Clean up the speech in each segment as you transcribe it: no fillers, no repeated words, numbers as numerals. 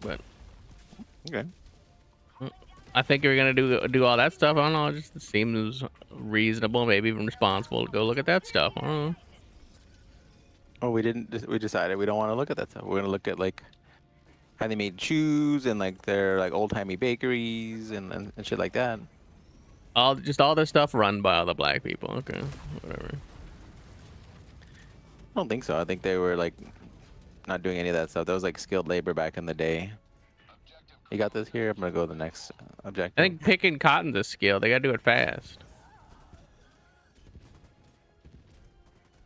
But Okay. I think you're gonna do all that stuff. I don't know. It just seems reasonable, maybe even responsible to go look at that stuff. I don't know. Oh, we didn't. We decided we don't want to look at that stuff. We're gonna look at like how they made shoes and like their like old timey bakeries and shit like that. All this stuff run by all the black people. Okay, whatever. I don't think so. I think they were like not doing any of that stuff. That was like skilled labor back in the day. You got this here. I'm gonna go to the next I objective. think picking cotton's a skill. They gotta do it fast.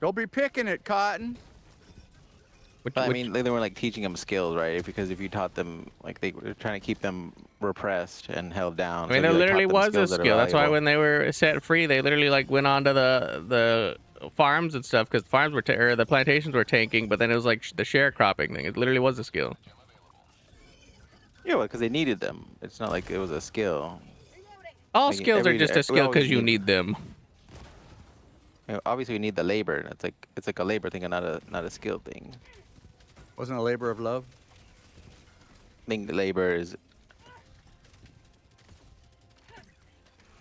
Don't be picking it, Cotton. But I mean, they were like teaching them skills, right? Because if you taught them, like they were trying to keep them repressed and held down. I mean, So if there you like literally taught them was a skills that are skill. That's why valuable. when they were set free, they literally like went on to the farms and stuff because farms were or the plantations were tanking. But then it was like the sharecropping thing. It literally was a skill. Yeah, well, because they needed them. It's not like it was a skill. All Like skills are just a we skill always because you need them. obviously we need the labor. It's like a labor thing and not a skill thing. Wasn't a labor of love. I think the labor is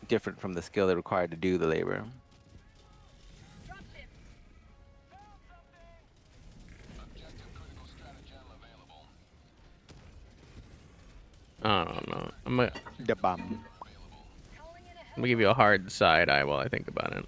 different from the skill they're required to do the labor. I don't know. The bum. I'm gonna give you a hard side eye while I think about it.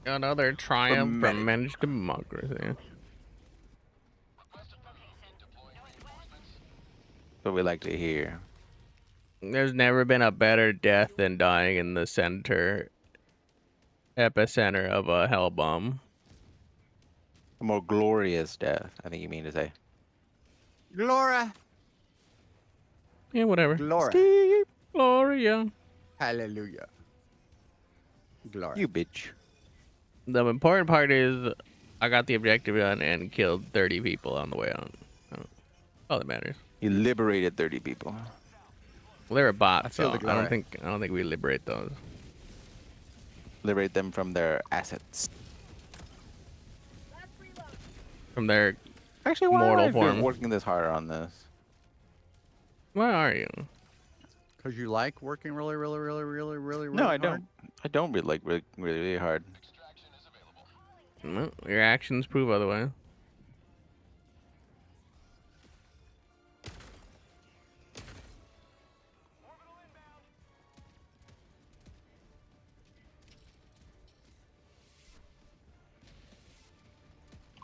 Another triumph from managed democracy. What we like to hear. There's never been a better death than dying in the epicenter of a hell bomb. A more glorious death, I think you mean to say. Gloria. Yeah, whatever. Gloria. Gloria. Hallelujah. Gloria. You bitch. The important part is I got the objective done and killed 30 people on the way out. All that matters. You liberated 30 people. Well, they're bots, feel so the I don't glory. think we liberate those. Liberate them from their assets. From their Actually, why mortal am I form. working this hard on this? Where are you? Because you like working really, really, really, really, really, really No, I hard? don't. I don't really like really, really, really hard. Well, your actions prove otherwise.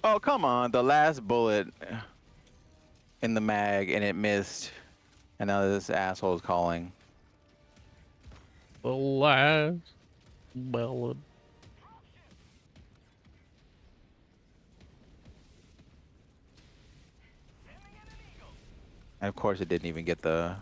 Oh, come on. The last bullet in the mag and it missed. And now this asshole's calling. The last bullet. And of course, it didn't even get the.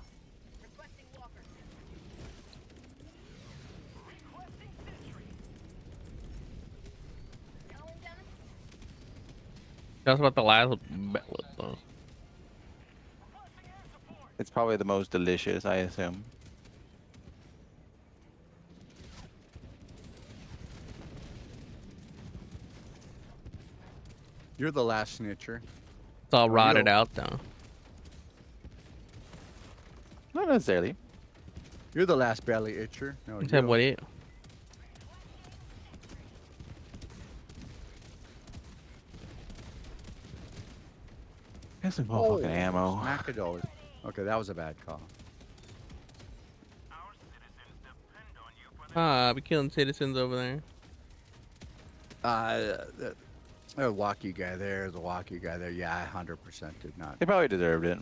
That's about the last bullet, though. It's probably the most delicious, I assume. You're the last snitcher. It's all rotted you. out, though. Not necessarily. You're the last belly itcher. No, Except you. what you? Here's some more fucking Oh, ammo. Smackadollars. Okay, that was a bad call. Ah, be killing citizens over there. The walkie guy there, the walkie guy there. Yeah, I 100% did not. They probably deserved it.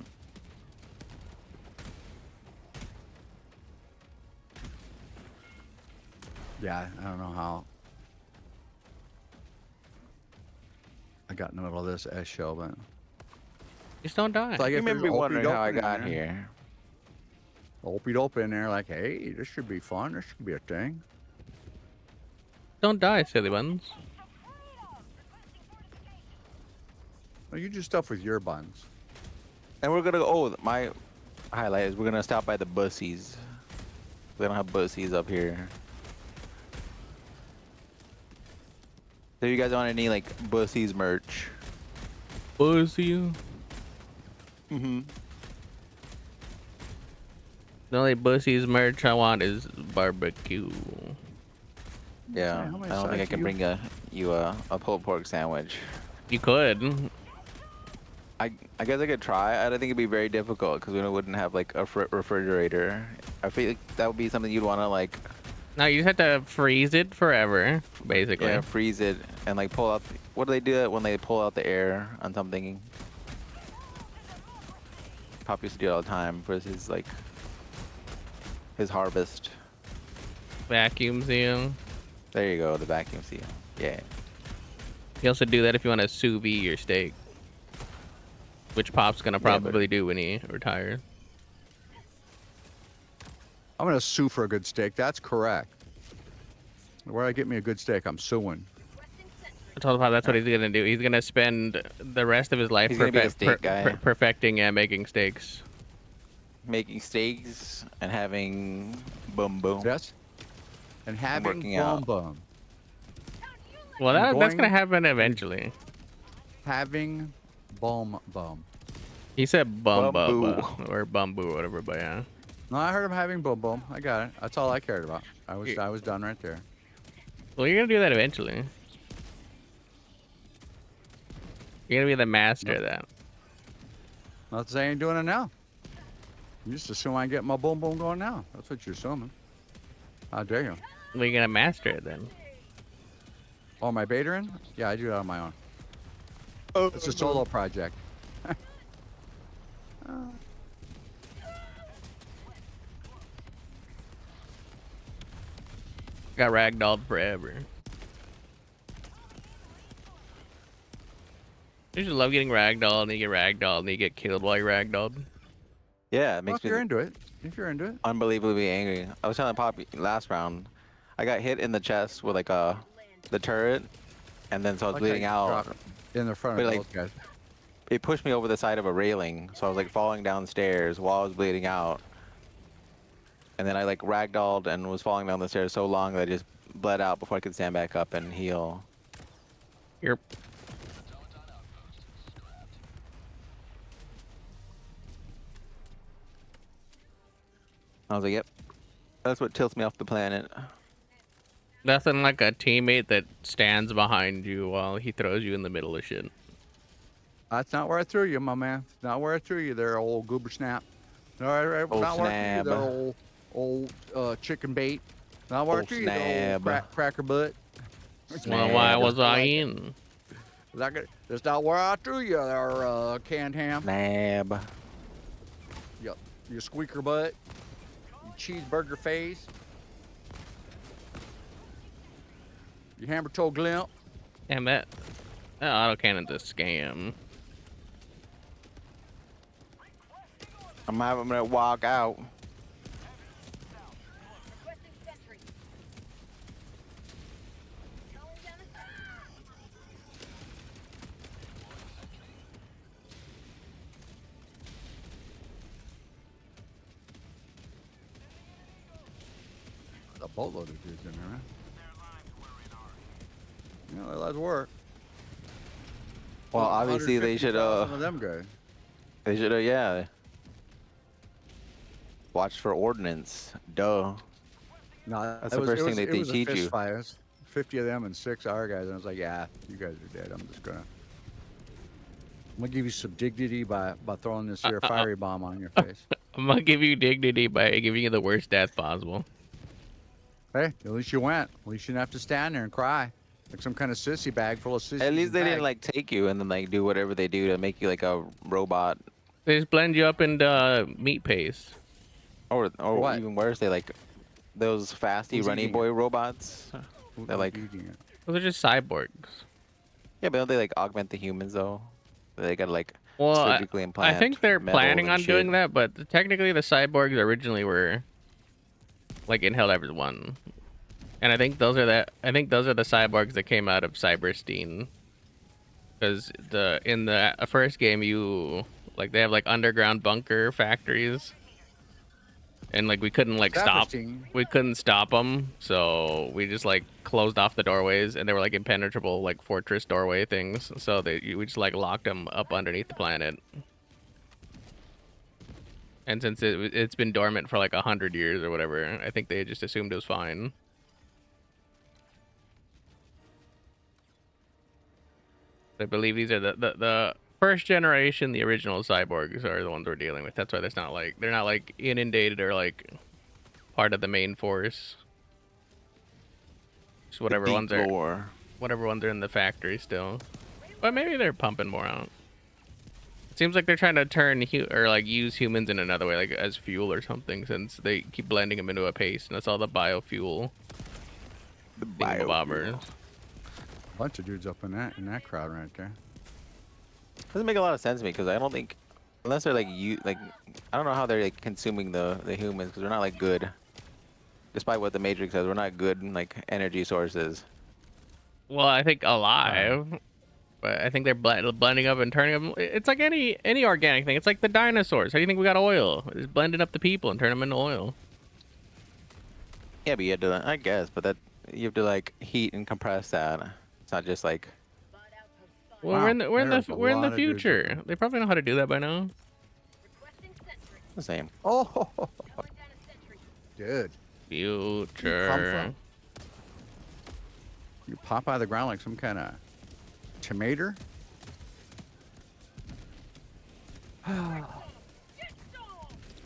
Yeah, I don't know how. I got in the middle of this S show, but Just don't die. it's like You if may there's be wondering how I opie-dope in got there. here. Opie-dope in there, like, hey, this should be fun. This should be a thing. Don't die, silly ones. Well, you do stuff with your buns. And we're gonna go. Oh, my highlight is we're gonna stop by the bussies. They don't have bussies up here. So you guys want any like bussies merch? Pussy. Mm-hmm. The only Bussies merch I want is barbecue. Yeah, How many I don't think I sides can you- bring you a pulled pork sandwich. You could. I guess I could try. I don't think it'd be very difficult because we wouldn't have like a refrigerator. I feel like that would be something you'd want to like No, you just have to freeze it forever, basically. yeah, freeze it and like pull out. What do they do when they pull out the air on something? Pop used to do it all the time for his like his harvest. Vacuum seal. There you go, the vacuum seal. Yeah. You also do that if you want to sous vide your steak, which Pop's gonna probably do when he retires. I'm gonna sue for a good steak. That's correct. Where I get me a good steak, I'm suing. I told Pop that's what he's gonna do. He's gonna spend the rest of his life He's gonna be the steak guy. perfecting and making steaks. Making steaks and having boom boom. Yes. And having working bum out. bum. Well, I'm that's gonna going- happen eventually. Having bum bum. He said bum Bamboo. or bamboo or whatever, but yeah. No, I heard him having bum bum. I got it. That's all I cared about. I was done right there. Well, you're gonna do that eventually. You're gonna be the master of that. Not to say I ain't doing it now. You just assume I get my boom boom going now. That's what you're assuming. How dare you? Well, you're gonna master it then. Oh, my batering? Yeah, I do that on my own. Oh, It's a solo project. Got ragdolled forever. You just love getting ragdolled, and you get ragdolled, and you get killed while you're ragdolled. Yeah, it Well, makes if you're me into it. If you're into it. unbelievably angry. I was telling Poppy last round, I got hit in the chest with like the turret, and then so I was Like bleeding I out. dropped in the front But, of like, both guys. It pushed me over the side of a railing, so I was like falling downstairs while I was bleeding out. And then I like ragdolled and was falling down the stairs so long that I just bled out before I could stand back up and heal. You're I was like, yep, that's what tilts me off the planet. nothing like a teammate that stands behind you while he throws you in the middle of shit. That's not where I threw you, my man. It's not where I threw you there, old goober snap. All right, Old not where I threw you snab. there, old chicken bait. Not where I Old threw you there, old snab. cracker butt. Well, why Snap. was I in? That's not where I threw you there, canned ham. Nab. You squeaker butt. You cheeseburger face. You hammer toe glimp. Damn that autocannon's a scam. I'm gonna walk out. A boatload of dudes in there, man. You know, let's work. Well, obviously they should 150,000 of them guys. yeah. Watch for ordnance. Duh. No, That's the first thing they it was teach a fist you. fight. It was 50 of them and 6 our guys, and I was like, yeah, you guys are dead. I'm gonna give you some dignity by throwing this here fiery bomb on your face. I'm gonna give you dignity by giving you the worst death possible. Hey, at least you went. At least you didn't have to stand there and cry like some kind of sissy bag full of sissies. At least and they bags. didn't like take you and then like do whatever they do to make you like a robot, They just blend you up into meat paste. or what? even worse, they like those fasty Who's runny eating boy robots. They're like, Eating it. Those are just cyborgs. yeah, but don't they like augment the humans though? They gotta like Well, surgically implant. I think they're metals planning and on doing shit. that, but technically the cyborgs originally were like in Helldivers 1. And I think those are the cyborgs that came out of Cyberstein. Because in the first game, you like they have like underground bunker factories, and like we couldn't like stop. Interesting. We couldn't stop them, so we just like closed off the doorways, and they were like impenetrable like fortress doorway things. So we just like locked them up underneath the planet. And since it's been dormant for like 100 years or whatever, I think they just assumed it was fine. I believe these are the first generation, the original cyborgs are the ones we're dealing with. That's why they're not like inundated or like part of the main force. Just whatever ones are in the factory still. But maybe they're pumping more out. It seems like they're trying to turn or like use humans in another way, like as fuel or something, since they keep blending them into a paste, and that's all the biofuel. The biofuel. Bunch of dudes up in that crowd right there. Doesn't make a lot of sense to me because I don't think, unless they're like I don't know how they're like consuming the humans because they're not like good. Despite what the Matrix says, we're not good like energy sources. Well, I think alive. But I think they're blending up and turning them. It's like any organic thing. It's like the dinosaurs. How do you think we got oil? It's blending up the people and turn them into oil. Yeah, but you have to, I guess, but that you have to like heat and compress that. It's not just like. Well, Wow, we're in the dudes future. They probably know how to do that by now. The same. Oh, dude. Future. You pop out of the ground like some kind of tomato.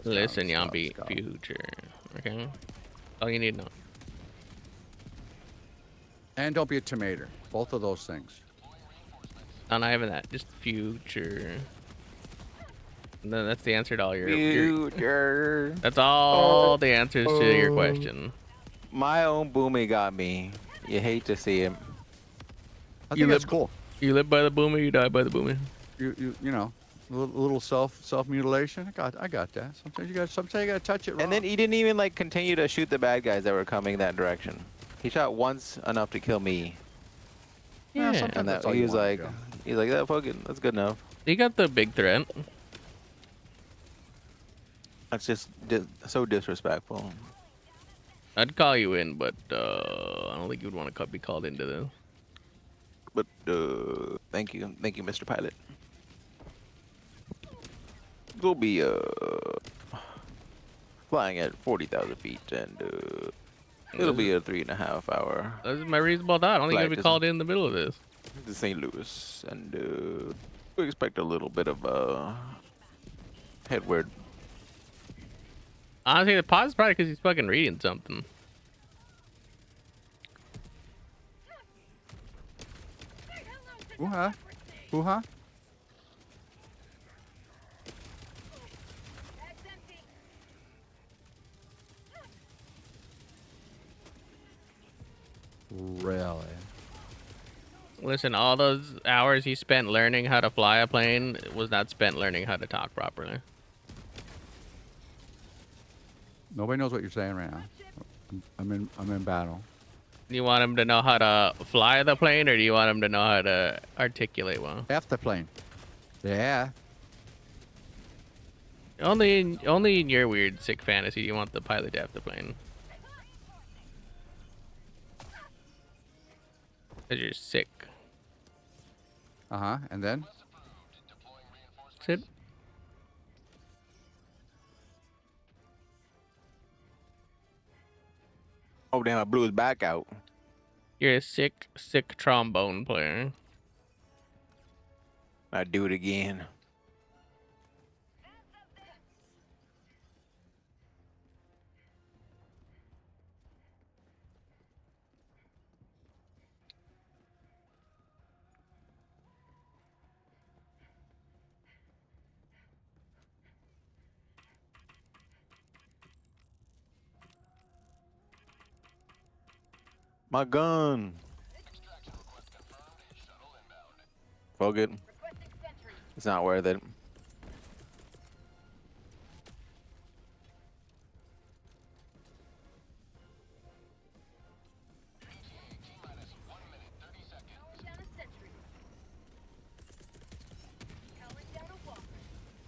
Listen, Stop, Yambi, stop. future. Okay? All you need to know. And don't be a tomato. Both of those things. I'm not even that. Just future. And then that's the answer to all your Future. that's all the answers to your question. My own Boomy got me. You hate to see him. I think that's cool. You live by the boomer, you die by the boomer. You know, a little self mutilation. I got that. Sometimes you gotta touch it wrong. And then he didn't even like continue to shoot the bad guys that were coming that direction. He shot once enough to kill me. Yeah, Yeah, sometimes And that's that all he you was wanna like, do. that fucking, that's good enough. you got the big threat. That's just so disrespectful. I'd call you in, but I don't think you'd want to be called into this. But thank you, Mr. Pilot. We'll be flying at 40,000 feet, and it'll be a 3.5 hour That's my reasonable thought. I don't think Flight I'd be called in the middle of this. to St. Louis, and we expect a little bit of headward. Honestly, the pause is probably because he's fucking reading something. Ooh-huh. Ooh-huh. Really? Listen, all those hours he spent learning how to fly a plane was not spent learning how to talk properly. Nobody knows what you're saying right now. I'm in battle. Do you want him to know how to fly the plane, or do you want him to know how to articulate well? F the plane. Yeah. Only in your weird, sick fantasy do you want the pilot to have the plane. Because you're sick. Uh-huh. And then? Sid? Oh damn! I blew his back out. You're a sick, sick trombone player. I'd do it again. My gun. Fuck it. It's not worth it.